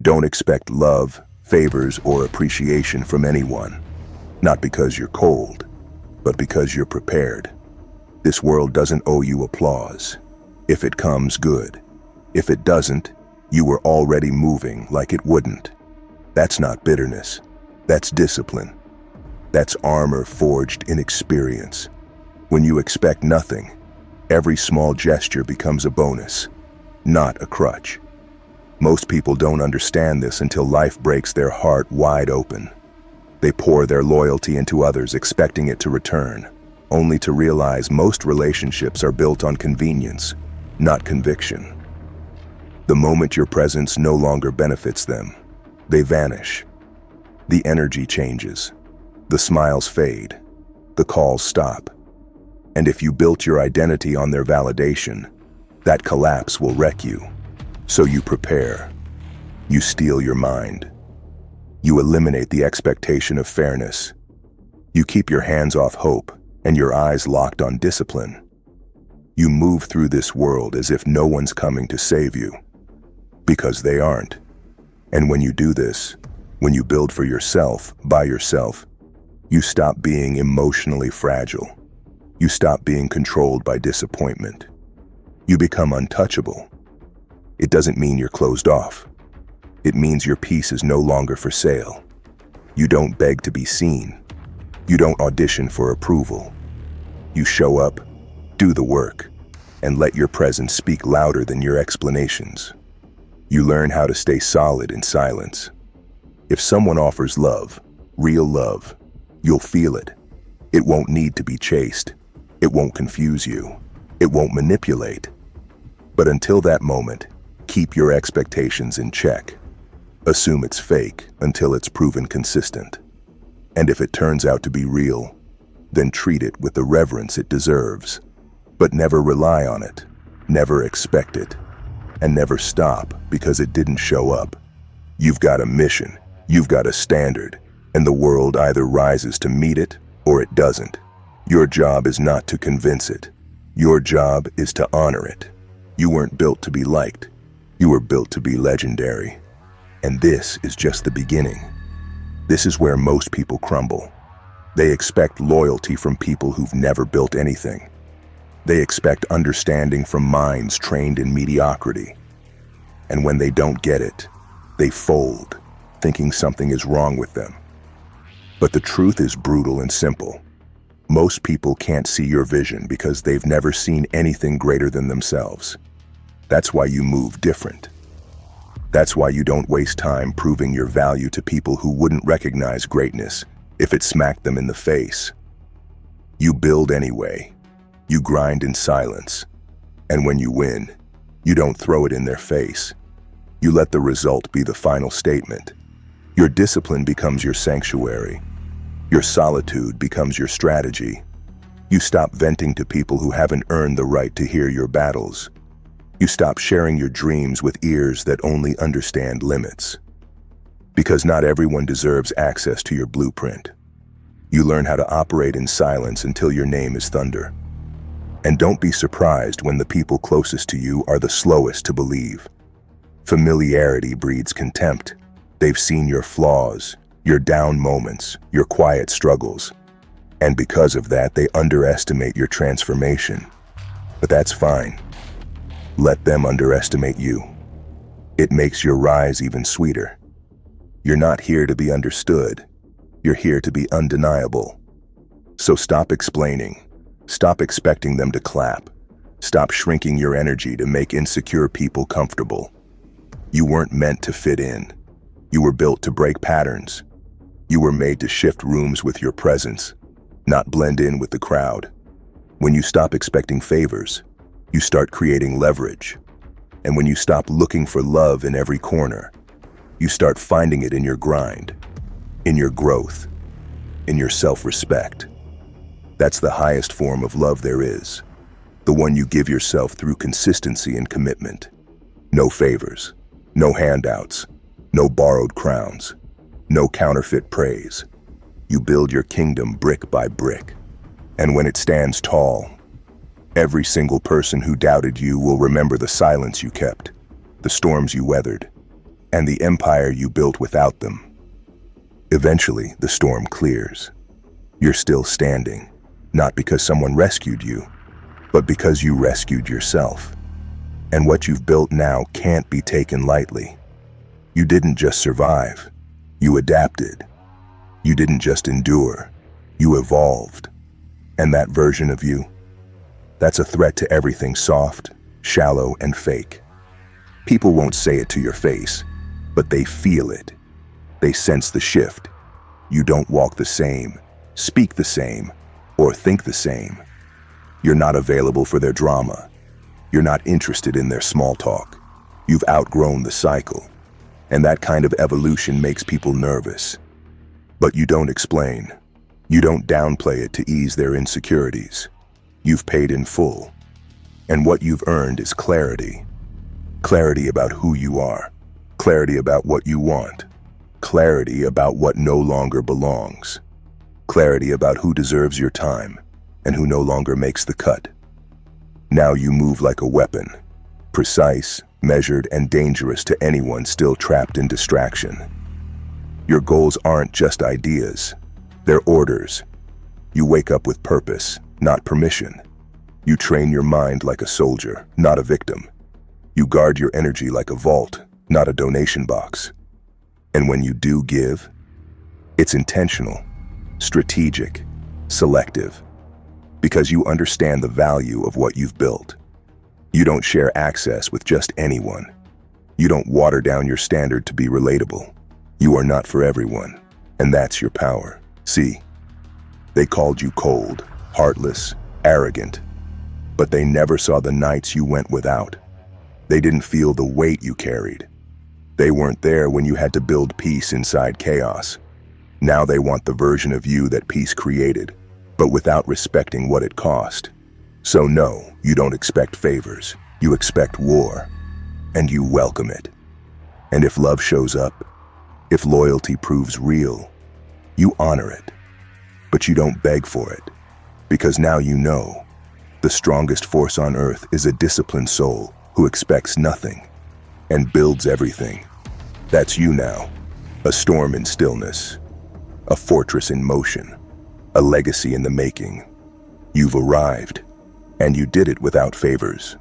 Don't expect love, favors, or appreciation from anyone. Not because you're cold, but because you're prepared. This world doesn't owe you applause. If it comes, good. If it doesn't, you were already moving like it wouldn't. That's not bitterness. That's discipline. That's armor forged in experience. When you expect nothing, every small gesture becomes a bonus, not a crutch. Most people don't understand this until life breaks their heart wide open. They pour their loyalty into others, expecting it to return, only to realize most relationships are built on convenience, not conviction. The moment your presence no longer benefits them, they vanish. The energy changes. The smiles fade. The calls stop. And if you built your identity on their validation, that collapse will wreck you. So you prepare. You steel your mind. You eliminate the expectation of fairness. You keep your hands off hope and your eyes locked on discipline. You move through this world as if no one's coming to save you. Because they aren't. And when you do this, when you build for yourself, by yourself, you stop being emotionally fragile. You stop being controlled by disappointment. You become untouchable. It doesn't mean you're closed off. It means your piece is no longer for sale. You don't beg to be seen. You don't audition for approval. You show up, do the work, and let your presence speak louder than your explanations. You learn how to stay solid in silence. If someone offers love, real love, you'll feel it. It won't need to be chased. It won't confuse you. It won't manipulate. But until that moment, keep your expectations in check. Assume it's fake until it's proven consistent. And if it turns out to be real, then treat it with the reverence it deserves. But never rely on it, never expect it, and never stop because it didn't show up. You've got a mission, you've got a standard, and the world either rises to meet it or it doesn't. Your job is not to convince it. Your job is to honor it. You weren't built to be liked. You were built to be legendary. And this is just the beginning. This is where most people crumble. They expect loyalty from people who've never built anything. They expect understanding from minds trained in mediocrity. And when they don't get it, they fold, thinking something is wrong with them. But the truth is brutal and simple. Most people can't see your vision because they've never seen anything greater than themselves. That's why you move different. That's why you don't waste time proving your value to people who wouldn't recognize greatness if it smacked them in the face. You build anyway. You grind in silence. And when you win, you don't throw it in their face. You let the result be the final statement. Your discipline becomes your sanctuary. Your solitude becomes your strategy. You stop venting to people who haven't earned the right to hear your battles. You stop sharing your dreams with ears that only understand limits. Because not everyone deserves access to your blueprint. You learn how to operate in silence until your name is thunder. And don't be surprised when the people closest to you are the slowest to believe. Familiarity breeds contempt. They've seen your flaws, your down moments, your quiet struggles. And because of that, they underestimate your transformation. But that's fine. Let them underestimate you. It makes your rise even sweeter. You're not here to be understood. You're here to be undeniable. So stop explaining. Stop expecting them to clap. Stop shrinking your energy to make insecure people comfortable. You weren't meant to fit in. You were built to break patterns. You were made to shift rooms with your presence, not blend in with the crowd. When you stop expecting favors, you start creating leverage. And when you stop looking for love in every corner, you start finding it in your grind, in your growth, in your self-respect. That's the highest form of love there is, the one you give yourself through consistency and commitment. No favors, no handouts, no borrowed crowns, no counterfeit praise. You build your kingdom brick by brick. And when it stands tall, every single person who doubted you will remember the silence you kept, the storms you weathered, and the empire you built without them. Eventually, the storm clears. You're still standing, not because someone rescued you, but because you rescued yourself. And what you've built now can't be taken lightly. You didn't just survive, you adapted. You didn't just endure, you evolved. And that version of you, that's a threat to everything soft, shallow, and fake. People won't say it to your face, but they feel it. They sense the shift. You don't walk the same, speak the same, or think the same. You're not available for their drama. You're not interested in their small talk. You've outgrown the cycle. And that kind of evolution makes people nervous. But you don't explain. You don't downplay it to ease their insecurities. You've paid in full. And what you've earned is clarity. Clarity about who you are. Clarity about what you want. Clarity about what no longer belongs. Clarity about who deserves your time and who no longer makes the cut. Now you move like a weapon, precise, measured, and dangerous to anyone still trapped in distraction. Your goals aren't just ideas, they're orders. You wake up with purpose, not permission. You train your mind like a soldier, not a victim. You guard your energy like a vault, not a donation box. And when you do give, it's intentional, strategic, selective, because you understand the value of what you've built. You don't share access with just anyone. You don't water down your standard to be relatable. You are not for everyone, and that's your power. See, they called you cold, heartless, arrogant, but they never saw the nights you went without. They didn't feel the weight you carried. They weren't there when you had to build peace inside chaos. Now they want the version of you that peace created, but without respecting what it cost. So no, you don't expect favors. You expect war, and you welcome it. And if love shows up, if loyalty proves real, you honor it. But you don't beg for it, because now you know the strongest force on earth is a disciplined soul who expects nothing and builds everything. That's you now, a storm in stillness, a fortress in motion, a legacy in the making. You've arrived, and you did it without favors.